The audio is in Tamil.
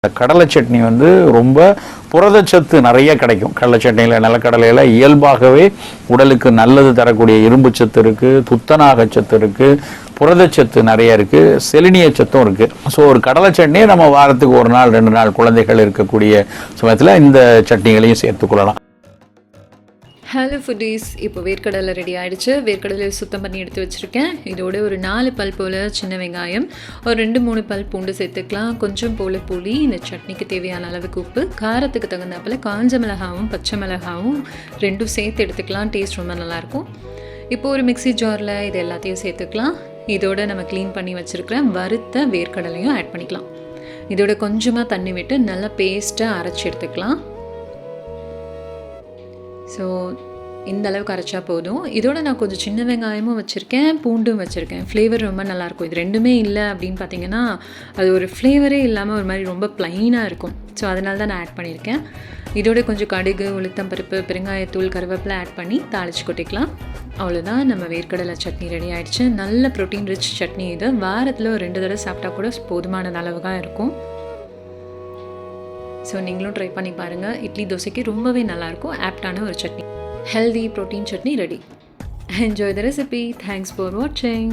கடலை சட்னி வந்து ரொம்ப புரதச்சத்து நிறைய கிடைக்கும். கடலை சட்னியில் நிலக்கடலையில் இயல்பாகவே உடலுக்கு நல்லது தரக்கூடிய இரும்பு சத்து இருக்குது, துத்தநாக சத்து இருக்குது, புரதச்சத்து நிறைய இருக்குது, செலினிய சத்தும் இருக்குது. ஸோ ஒரு கடலை சட்னியை நம்ம வாரத்துக்கு 1 நாள் 2 நாள் குழந்தைகள் இருக்கக்கூடிய சமயத்தில் இந்த சட்னிகளையும் சேர்த்துக்கொள்ளலாம். ஹலோ ஃபுட்டீஸ், இப்போ வேர்க்கடலை ரெடி ஆகிடுச்சு. வேர்க்கடலை சுத்தம் பண்ணி எடுத்து வச்சுருக்கேன். இதோட ஒரு 4 பல் போல் சின்ன வெங்காயம், ஒரு 2-3 பல் பூண்டு சேர்த்துக்கலாம். கொஞ்சம் போல் புளி, இந்த சட்னிக்கு தேவையான அளவுக்கு உப்பு, காரத்துக்கு தகுந்தாப்பில் காஞ்ச மிளகாவும் பச்சை மிளகாவும் 2 சேர்த்து எடுத்துக்கலாம். டேஸ்ட் ரொம்ப நல்லாயிருக்கும். இப்போ ஒரு மிக்ஸி ஜாரில் இது எல்லாத்தையும் சேர்த்துக்கலாம். இதோட நம்ம க்ளீன் பண்ணி வச்சுருக்கிற வறுத்த வேர்க்கடலையும் ஆட் பண்ணிக்கலாம். இதோட கொஞ்சமாக தண்ணி விட்டு நல்லா பேஸ்ட்டாக அரைச்சி எடுத்துக்கலாம். ஸோ இந்த அளவுக்கு அரைச்சா போதும். இதோட நான் கொஞ்சம் சின்ன வெங்காயமும் வச்சுருக்கேன், பூண்டும் வச்சுருக்கேன். ஃப்ளேவர் ரொம்ப நல்லாயிருக்கும். இது ரெண்டுமே இல்லை அப்படின்னு பார்த்தீங்கன்னா அது ஒரு ஃப்ளேவரே இல்லாமல் ஒரு மாதிரி ரொம்ப ப்ளைனாக இருக்கும். ஸோ அதனால தான் நான் ஆட் பண்ணியிருக்கேன். இதோட கொஞ்சம் கடுகு, உளுத்தம்பருப்பு, பெருங்காயத்தூள், கருவேப்பிலை ஆட் பண்ணி தாளிச்சு கொட்டிக்கலாம். அவ்வளோதான், நம்ம வேர்க்கடலை சட்னி ரெடி ஆகிடுச்சு. நல்ல ப்ரோட்டீன் ரிச் சட்னி இது. வாரத்தில் ஒரு 2 தடவை சாப்பிட்டா கூட போதுமான அளவு தான் இருக்கும். ஸோ நீங்களும் ட்ரை பண்ணி பாருங்கள். இட்லி தோசைக்கு ரொம்பவே நல்லாயிருக்கும். ஆப்டான ஒரு chutney, healthy protein chutney ready. Enjoy the recipe. Thanks for வாட்சிங்.